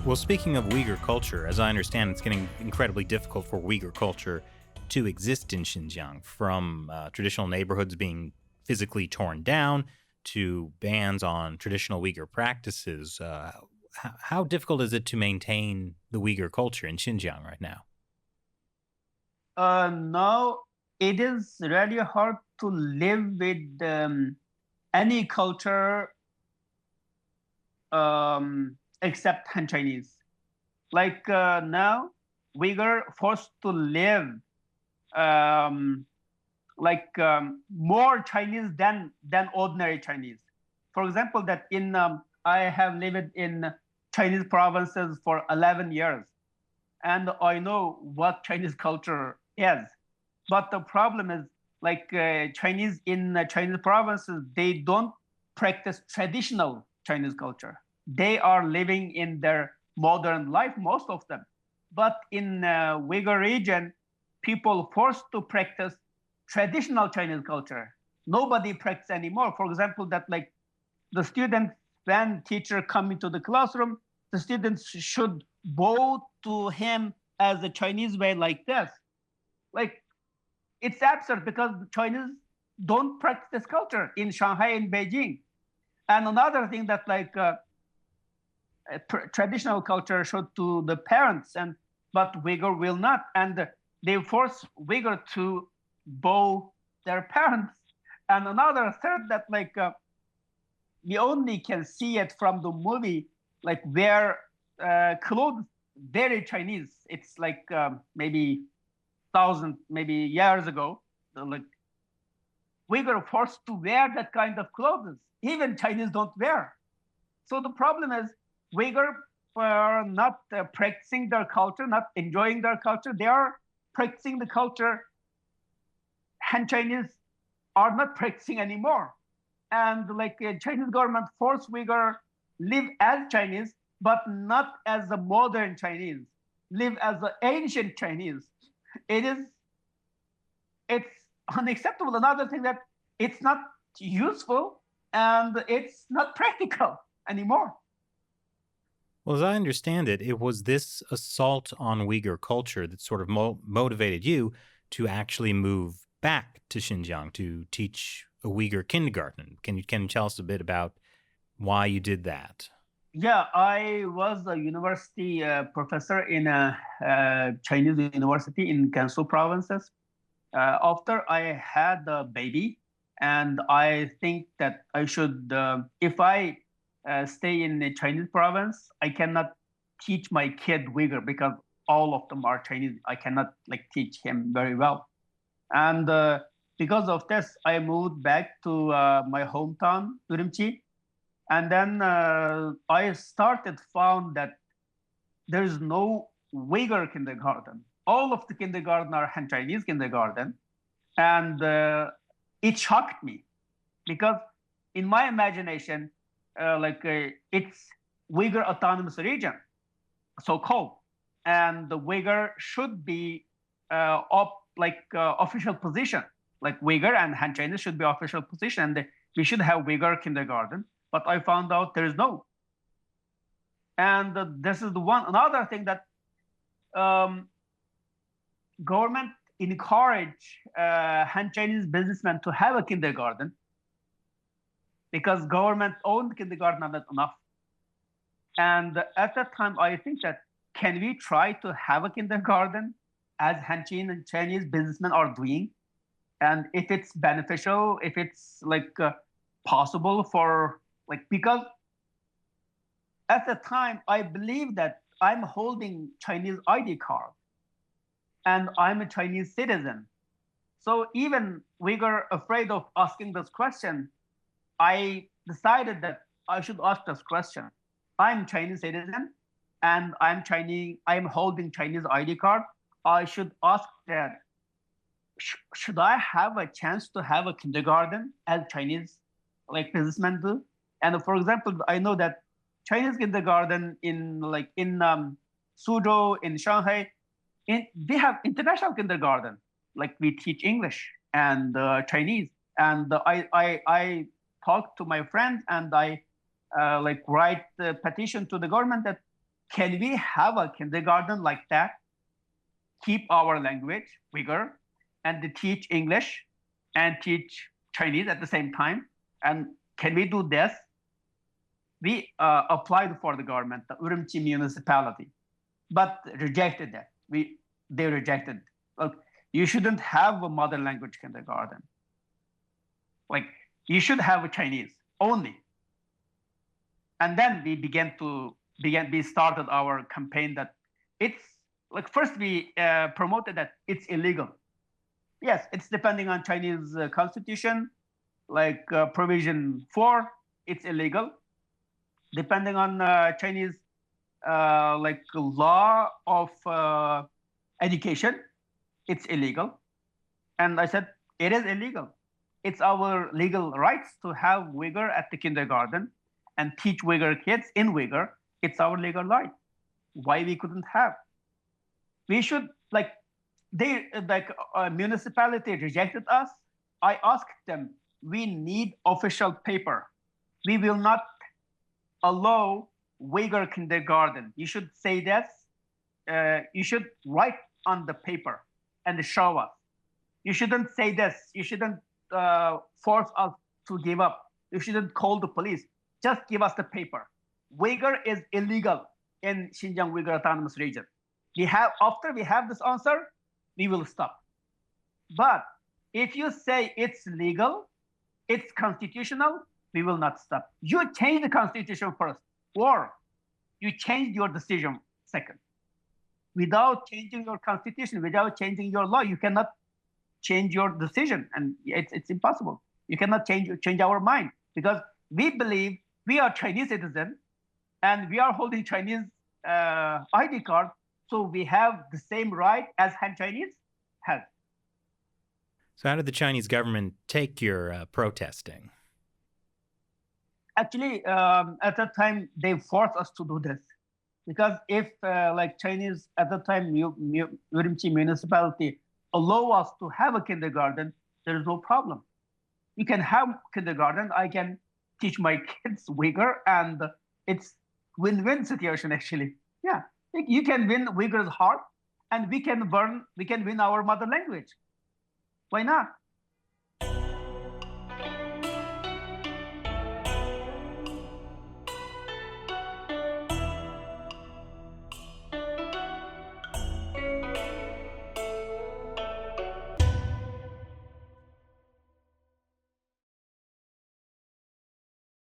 Well, speaking of Uyghur culture, as I understand, it's getting incredibly difficult for Uyghur culture to exist in Xinjiang, from traditional neighborhoods being physically torn down to bans on traditional Uyghur practices. How difficult is it to maintain the Uyghur culture in Xinjiang right now? Now it is really hard to live with any culture except Han Chinese. Like now, Uyghur forced to live um, more Chinese than ordinary Chinese. For example, that in I have lived in Chinese provinces for 11 years, and I know what Chinese culture is. But the problem is, like Chinese in Chinese provinces, they don't practice traditional Chinese culture. They are living in their modern life, most of them. But in Uyghur region, people forced to practice traditional Chinese culture. Nobody practice anymore. For example, that like the students, when teacher come into the classroom, the students should bow to him as a Chinese way, like this. Like, it's absurd because the Chinese don't practice this culture in Shanghai and Beijing. And another thing that like traditional culture showed to the parents, and but Uyghur will not, and they force Uyghur to bow their parents. And another third that like we only can see it from the movie, like where clothes very Chinese. It's like maybe thousand, maybe years ago. Like Uyghur forced to wear that kind of clothes. Even Chinese don't wear. So the problem is Uyghur are not practicing their culture, not enjoying their culture. They are practicing the culture Han Chinese are not practicing anymore. And like Chinese government forced Uyghur live as Chinese, but not as the modern Chinese, live as the ancient Chinese. It is, it's unacceptable. Another thing that it's not useful and it's not practical anymore. Well, as I understand it, it was this assault on Uyghur culture that sort of motivated you to actually move back to Xinjiang to teach a Uyghur kindergarten. Can you tell us a bit about why you did that? Yeah, I was a university professor in a Chinese university in Gansu provinces. After I had a baby, and I think that I should, if I stay in the Chinese province, I cannot teach my kid Uyghur because all of them are Chinese. I cannot like teach him very well. And because of this, I moved back to my hometown, Urumqi. And then I found that there is no Uyghur kindergarten. All of the kindergarten are Han Chinese kindergarten. And it shocked me because in my imagination, it's Uyghur Autonomous Region, so-called. And the Uyghur should be official position. Like Uyghur and Han Chinese should be official position. And we should have Uyghur kindergarten. But I found out there is no. And this is the one another thing that government encourage Han Chinese businessmen to have a kindergarten because government owned kindergarten are not enough. And at that time, I think that can we try to have a kindergarten as Han Chinese businessmen are doing? And if it's beneficial, if it's like possible for like, because at the time, I believe that I'm holding Chinese ID card and I'm a Chinese citizen. So even Uyghur afraid of asking this question, I decided that I should ask this question. I'm Chinese citizen and I'm holding Chinese ID card. I should ask that, should I have a chance to have a kindergarten as Chinese like businessmen do? And for example, I know that Chinese kindergarten in Suzhou, in Shanghai, they have international kindergarten. Like we teach English and Chinese. And I talk to my friends and I write the petition to the government that can we have a kindergarten like that, keep our language, Uyghur, and to teach English and teach Chinese at the same time? And can we do this? We applied for the government, the Urumqi municipality, but rejected that. They rejected. Look, you shouldn't have a mother language kindergarten. Like, you should have a Chinese only. And then we started our campaign that it's like, first we promoted that it's illegal. Yes, it's depending on Chinese constitution, like provision 4, it's illegal. Depending on Chinese like law of education, it's illegal. And I said, it is illegal. It's our legal rights to have Uyghur at the kindergarten and teach Uyghur kids in Uyghur. It's our legal right. Why we couldn't have? We should, like, municipality rejected us. I asked them, we need official paper. We will not allow Uyghur kindergarten. You should say this. You should write on the paper and show us. You shouldn't say this. You shouldn't force us to give up. You shouldn't call the police. Just give us the paper. Uyghur is illegal in Xinjiang Uyghur Autonomous Region. After we have this answer, we will stop. But if you say it's legal, it's constitutional, we will not stop. You change the constitution first, or you change your decision second. Without changing your constitution, without changing your law, you cannot change your decision, and it's impossible. You cannot change our mind, because we believe we are Chinese citizens and we are holding Chinese ID card, so we have the same right as Han Chinese have. So how did the Chinese government take your protesting? Actually, at that time, they forced us to do this. Because if like Chinese at the time, Urumqi municipality allow us to have a kindergarten, there is no problem. You can have kindergarten, I can teach my kids Uyghur, and it's win-win situation actually. Yeah, you can win Uyghur's heart, and we can win our mother language. Why not?